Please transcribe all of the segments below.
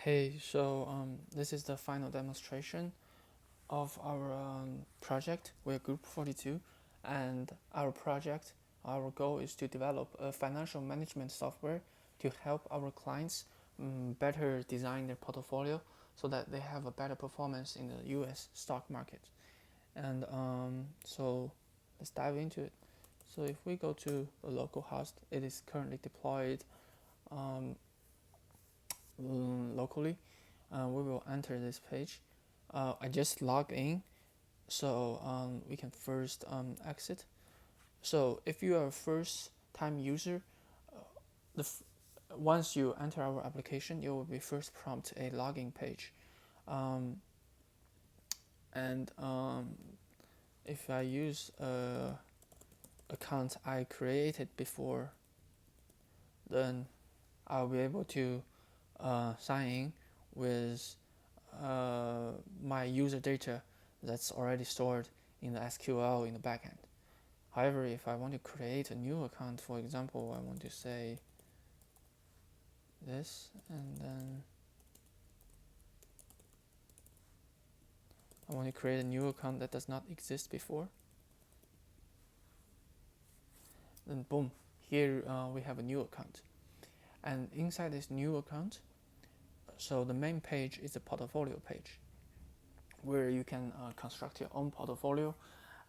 Hey, this is the final demonstration of our project. We're Group 42, and our goal is to develop a financial management software to help our clients better design their portfolio so that they have a better performance in the US stock market. And let's dive into it. So if we go to a local host, it is currently deployed um, locally. We will enter this page. I just log in, so we can first exit. So if you are a first time user, the once you enter our application, you will be first prompt a login page. Um, and if I use a account I created before, then I'll be able to sign in with my user data that's already stored in the SQL in the backend. However, if I want to create a new account, for example, I want to say this, and then I want to create a new account that does not exist before, then boom, here we have a new account. And inside this new account, so the main page is the portfolio page, where you can construct your own portfolio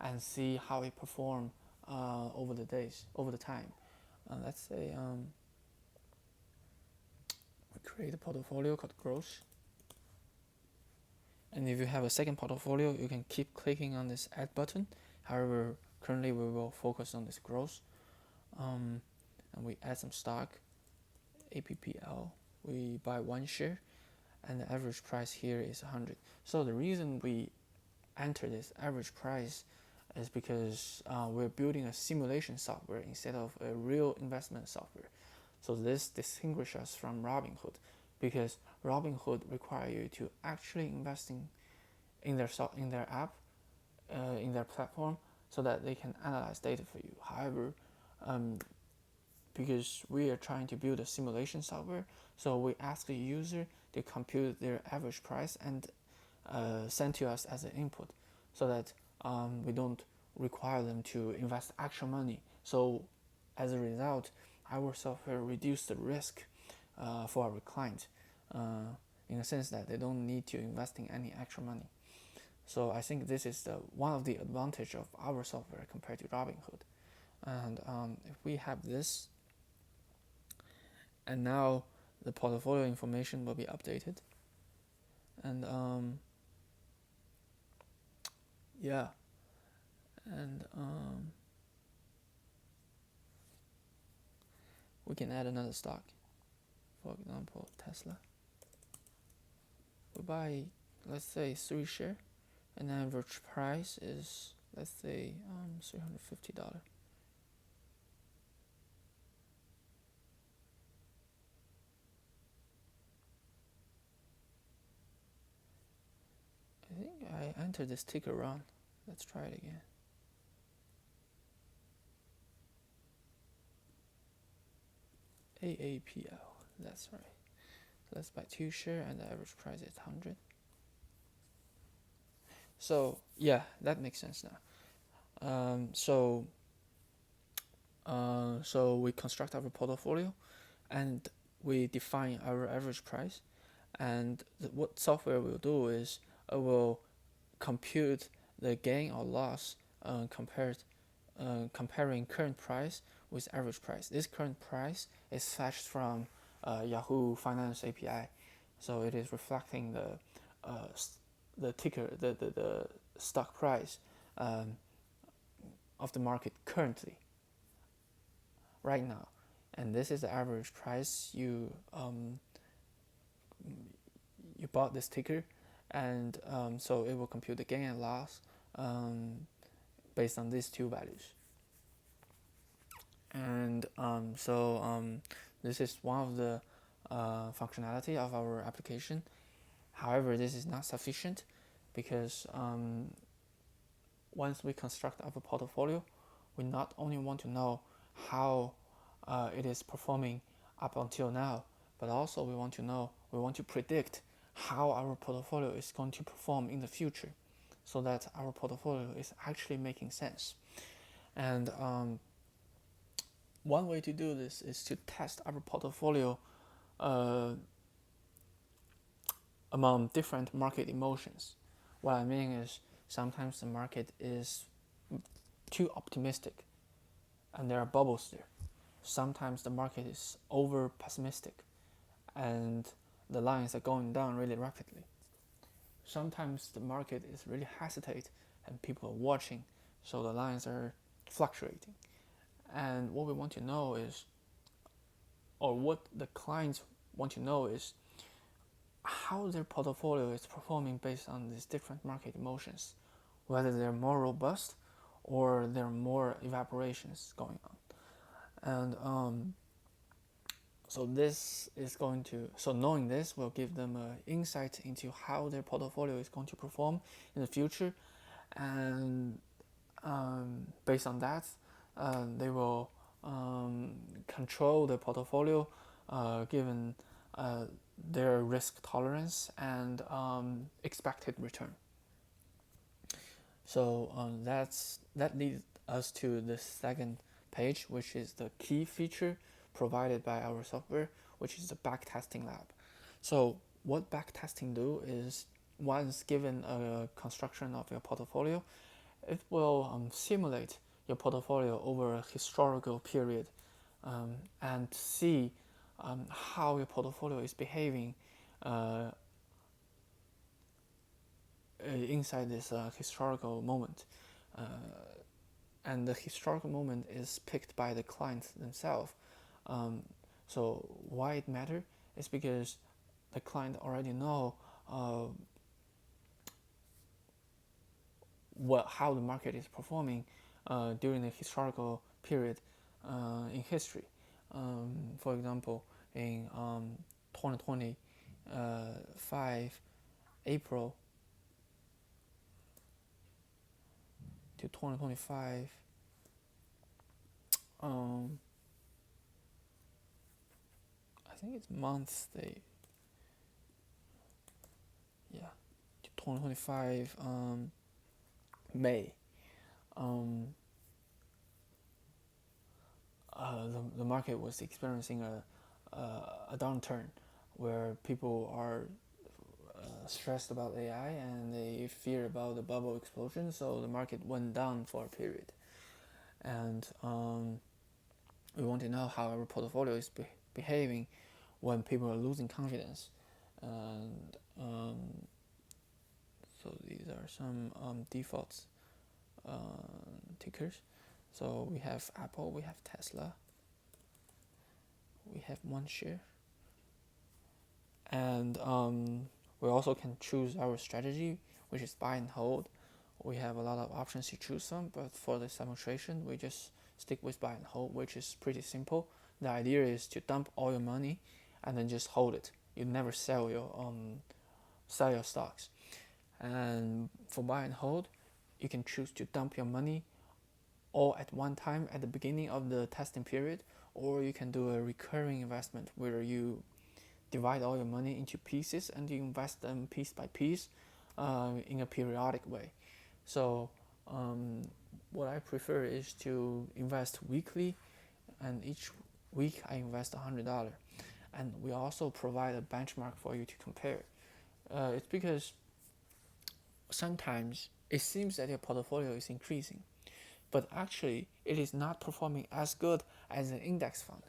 and see how it perform over the time. Let's say we create a portfolio called growth, and if you have a second portfolio, you can keep clicking on this add button. However, currently we will focus on this growth, and we add some stock, APPL. We buy one share, and the average price here is 100. So the reason we enter this average price is because we're building a simulation software instead of a real investment software. So this distinguishes us from Robinhood, because Robinhood require you to actually invest in their app, in their platform, so that they can analyze data for you. However, because we are trying to build a simulation software, so we ask the user to compute their average price and send to us as an input, so that we don't require them to invest actual money. So as a result, our software reduces the risk for our client, in a sense that they don't need to invest in any actual money. So I think this is one of the advantage of our software compared to Robinhood. And if we have this, and now the portfolio information will be updated, and yeah, and we can add another stock. For example, Tesla. We buy, let's say, 3 share, and the average price is, let's say, $350. I think I entered this ticker wrong. Let's try it again. AAPL, that's right. So let's buy 2 share, and the average price is 100. So yeah, that makes sense now. So we construct our portfolio, and we define our average price, and what software will do is will compute the gain or loss comparing current price with average price. This current price is fetched from Yahoo Finance API, so it is reflecting the ticker, the stock price of the market currently, right now, and this is the average price you bought this ticker, and so it will compute the gain and loss based on these two values. And this is one of the functionality of our application. However, this is not sufficient, because once we construct our portfolio, we not only want to know how it is performing up until now, but also we want to predict how our portfolio is going to perform in the future, so that our portfolio is actually making sense. And one way to do this is to test our portfolio uh, among different market emotions. What I mean is sometimes the market is too optimistic and there are bubbles there. Sometimes the market is over pessimistic and the lines are going down really rapidly. Sometimes the market is really hesitate and people are watching, so the lines are fluctuating. And what we want to know is, or what the clients want to know is, how their portfolio is performing based on these different market emotions, whether they're more robust or there are more evaporations going on. And so knowing this will give them insight into how their portfolio is going to perform in the future, and based on that, they will control their portfolio given their risk tolerance and expected return. So that leads us to the second page, which is the key feature provided by our software, which is the backtesting lab. So what backtesting do is, once given a construction of your portfolio, it will simulate your portfolio over a historical period and see how your portfolio is behaving inside this historical moment. And the historical moment is picked by the clients themselves. So why it matters is because the client already know how the market is performing during the historical period in history. For example, in 2025 April to 2025 I think it's months they to 2025 May. The market was experiencing a downturn where people are stressed about AI and they fear about the bubble explosion, so the market went down for a period. And we want to know how our portfolio is behaving when people are losing confidence. And so these are some defaults tickers. So we have Apple, we have Tesla, we have one share, and we also can choose our strategy, which is buy and hold. We have a lot of options to choose from, but for this demonstration, we just stick with buy and hold, which is pretty simple. The idea is to dump all your money and then just hold it. You never sell your stocks. And for buy and hold, you can choose to dump your money all at one time at the beginning of the testing period, or you can do a recurring investment where you divide all your money into pieces and you invest them piece by piece in a periodic way. So what I prefer is to invest weekly, and each week I invest $100. And we also provide a benchmark for you to compare. It's because sometimes it seems that your portfolio is increasing, but actually it is not performing as good as an index fund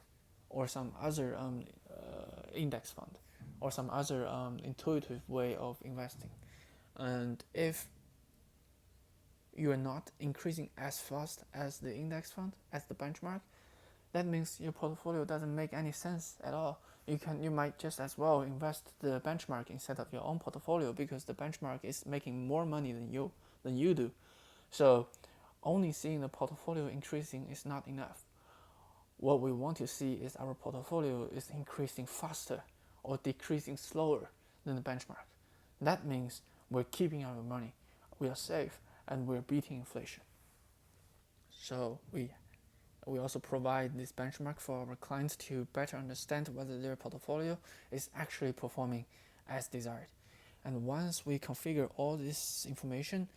or some other index fund or some other intuitive way of investing. And if you are not increasing as fast as the index fund, as the benchmark, that means your portfolio doesn't make any sense at all. You might just as well invest the benchmark instead of your own portfolio, because the benchmark is making more money than you do. So only seeing the portfolio increasing is not enough. What we want to see is our portfolio is increasing faster or decreasing slower than the benchmark. That means we're keeping our money, we are safe, and we're beating inflation. So we We also provide this benchmark for our clients to better understand whether their portfolio is actually performing as desired. And once we configure all this information,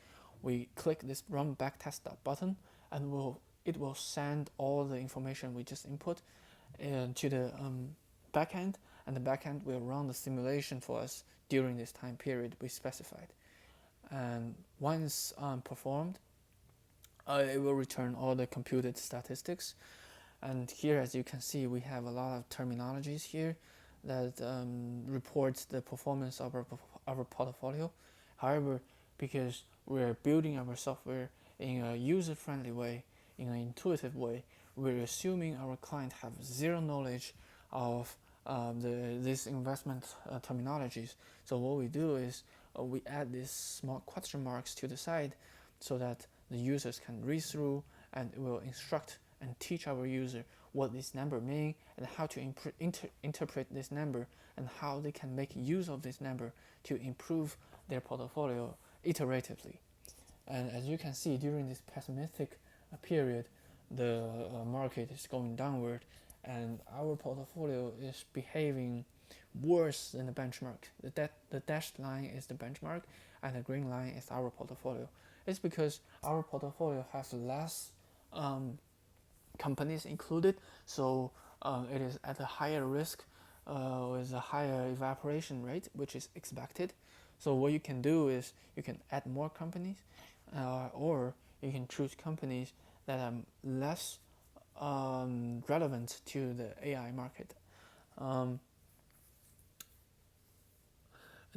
we click this run backtest button, and it will send all the information we just input to the backend, and the backend will run the simulation for us during this time period we specified. And once performed, it will return all the computed statistics. And here, as you can see, we have a lot of terminologies here that reports the performance of our portfolio. However, because we're building our software in a user-friendly way, in an intuitive way, we're assuming our client have zero knowledge of these investment terminologies. So what we do is we add these small question marks to the side so that the users can read through, and it will instruct and teach our user what this number means and how to interpret this number and how they can make use of this number to improve their portfolio iteratively. And as you can see, during this pessimistic period, the market is going downward, and our portfolio is behaving worse than the benchmark. The dashed line is the benchmark, and the green line is our portfolio. It's because our portfolio has less companies included, so it is at a higher risk with a higher evaporation rate, which is expected. So what you can do is you can add more companies, or you can choose companies that are less relevant to the AI market. And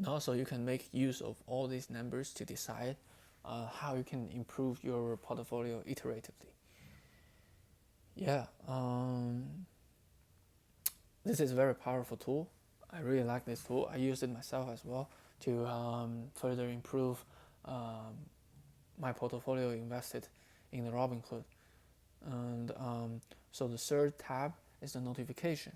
also you can make use of all these numbers to decide how you can improve your portfolio iteratively. Yeah, this is a very powerful tool. I really like this tool. I use it myself as well to further improve my portfolio invested in the Robinhood. And so the third tab is the notification.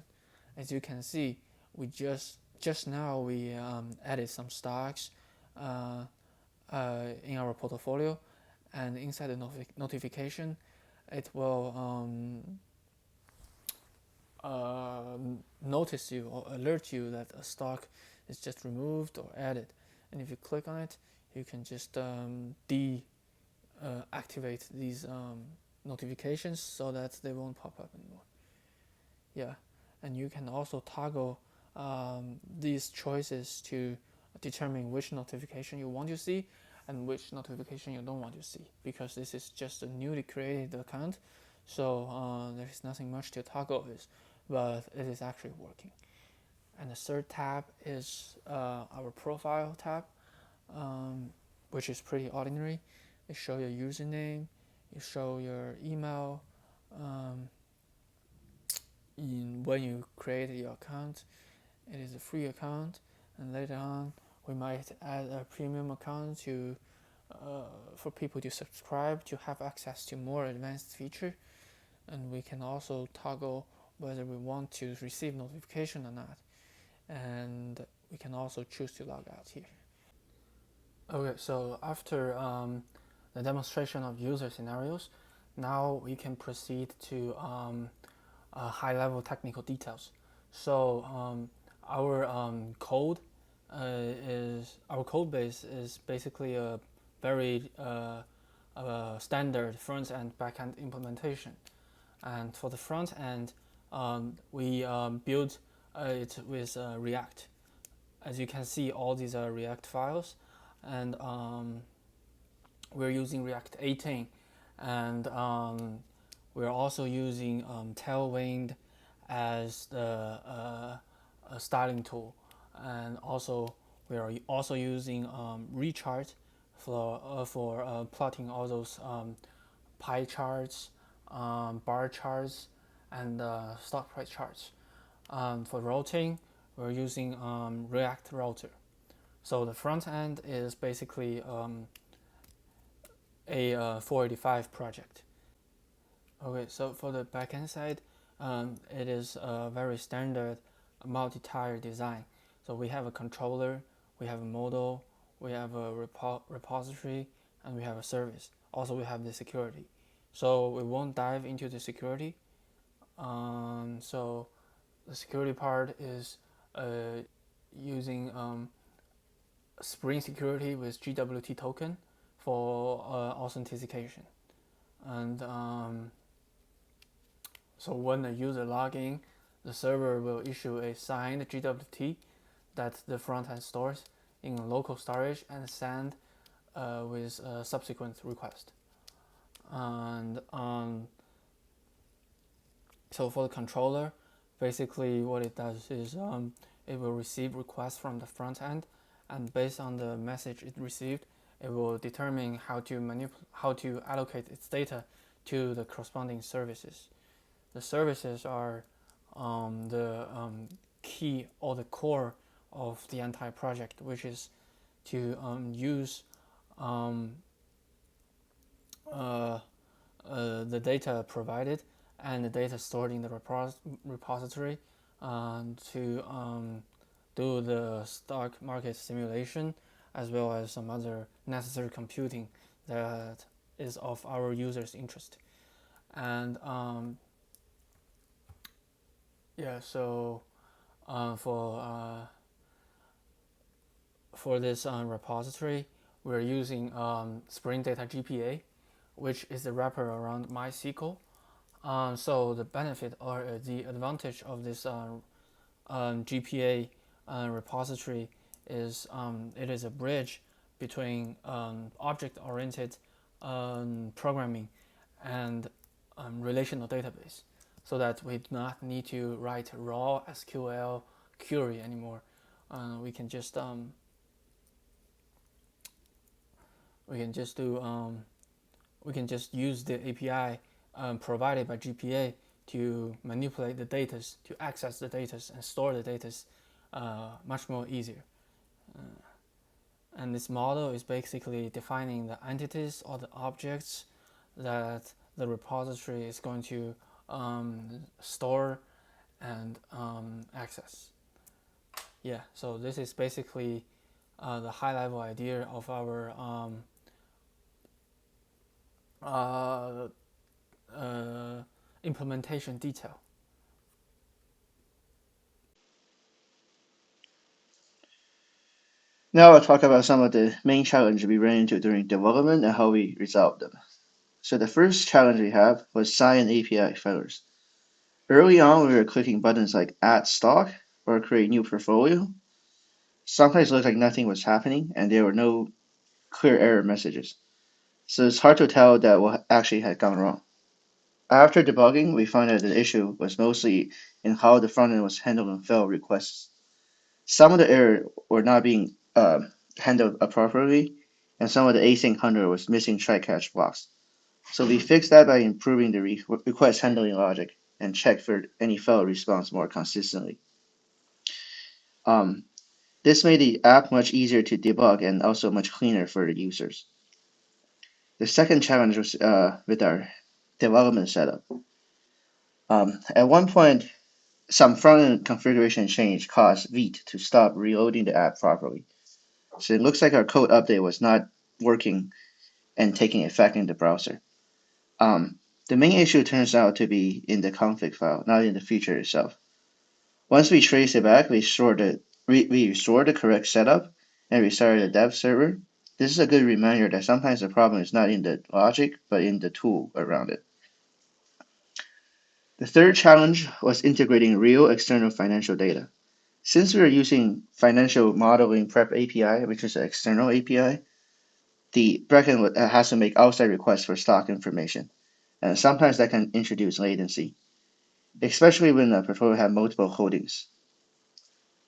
As you can see, we just now we added some stocks in our portfolio, and inside the notification, it will notice you or alert you that a stock is just removed or added. And if you click on it, you can just deactivate these notifications so that they won't pop up anymore. Yeah, and you can also toggle these choices to determine which notification you want to see and which notification you don't want to see, because this is just a newly created account, so there is nothing much to toggle with, but it is actually working. And the third tab is our profile tab, which is pretty ordinary. It shows your username, you show your email when you create your account. It is a free account, and later on we might add a premium account to for people to subscribe to have access to more advanced feature. And we can also toggle whether we want to receive notification or not, and we can also choose to log out here. Okay, so after the demonstration of user scenarios, now we can proceed to high-level technical details. So our code base is basically a very standard front-end back-end implementation. And for the front end, we built it with React. As you can see, all these are React files, and we're using React 18, and we're also using Tailwind as the styling tool, and also we are also using Rechart for plotting all those pie charts, bar charts, and stock price charts. For routing, we're using React Router. So the front end is basically a 485 project. Okay, so for the backend side, it is a very standard multi-tier design. So we have a controller, we have a model, we have a repository, and we have a service. Also, we have the security. So we won't dive into the security. So the security part is using Spring Security with GWT token for authentication. And so when the user log in, the server will issue a signed GWT that the front end stores in local storage and send with a subsequent request. And so for the controller, basically what it does is it will receive requests from the front end, and based on the message it received, it will determine how to allocate its data to the corresponding services. The services are the key or the core of the entire project, which is to use um, the data provided and the data stored in the repository to do the stock market simulation, as well as some other necessary computing that is of our users' interest. And yeah, so for this repository, we're using Spring Data GPA, which is the wrapper around MySQL. So the benefit or the advantage of this GPA repository is it is a bridge between object-oriented programming and relational database, so that we do not need to write raw SQL query anymore. We can just we can just use the API provided by GPA to manipulate the data, to access the data and store the data much more easier. And this model is basically defining the entities or the objects that the repository is going to store and access. Yeah, so this is basically the high-level idea of our implementation detail. Now I'll talk about some of the main challenges we ran into during development and how we resolved them. So the first challenge we have was Cyan API failures. Early on, we were clicking buttons like add stock or create new portfolio. Sometimes it looked like nothing was happening and there were no clear error messages. So it's hard to tell that what actually had gone wrong. After debugging, we found that the issue was mostly in how the front end was handling fail requests. Some of the errors were not being handled appropriately, and some of the async handler was missing try catch blocks. So we fixed that by improving the request handling logic and check for any failed response more consistently. Um, this made the app much easier to debug and also much cleaner for the users. The second challenge was with our development setup. At one point, some front-end configuration change caused Vite to stop reloading the app properly. So it looks like our code update was not working and taking effect in the browser. The main issue turns out to be in the config file, not in the feature itself. Once we trace it back, we restore the correct setup and restart the dev server. This is a good reminder that sometimes the problem is not in the logic, but in the tool around it. The third challenge was integrating real external financial data. Since we are using financial modeling prep API, which is an external API, the backend has to make outside requests for stock information, and sometimes that can introduce latency, especially when the portfolio has multiple holdings.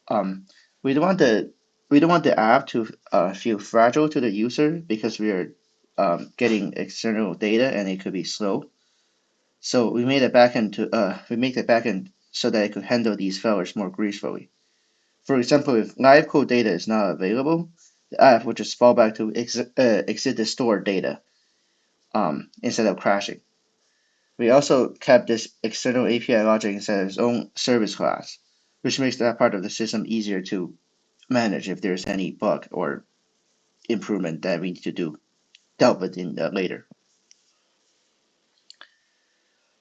Um, we don't want the app to feel fragile to the user because we are getting external data and it could be slow. So we made a backend we make the backend so that it could handle these failures more gracefully. For example, if live code data is not available, the app would just fall back to exit the stored data instead of crashing. We also kept this external API logic inside its own service class, which makes that part of the system easier to manage if there's any bug or improvement that we need to do dealt with in later.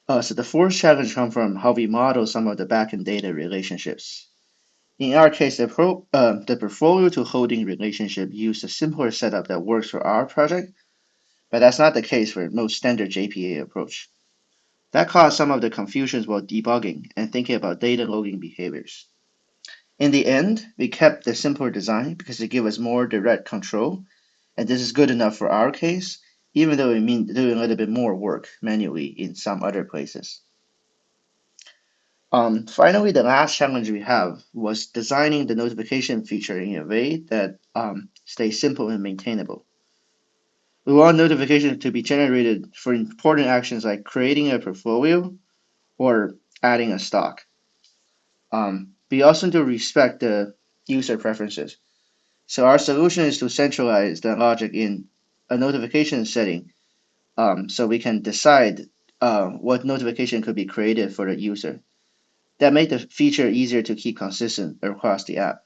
So the fourth challenge comes from how we model some of the backend data relationships. In our case, the portfolio to holding relationship used a simpler setup that works for our project, but that's not the case for most standard JPA approach. That caused some of the confusions while debugging and thinking about data loading behaviors. In the end, we kept the simpler design because it gave us more direct control, and this is good enough for our case, even though it means doing a little bit more work manually in some other places. Finally, the last challenge we have was designing the notification feature in a way that stays simple and maintainable. We want notifications to be generated for important actions like creating a portfolio or adding a stock. We also need to respect the user preferences. So our solution is to centralize the logic in a notification setting, so we can decide what notification could be created for the user. That made the feature easier to keep consistent across the app.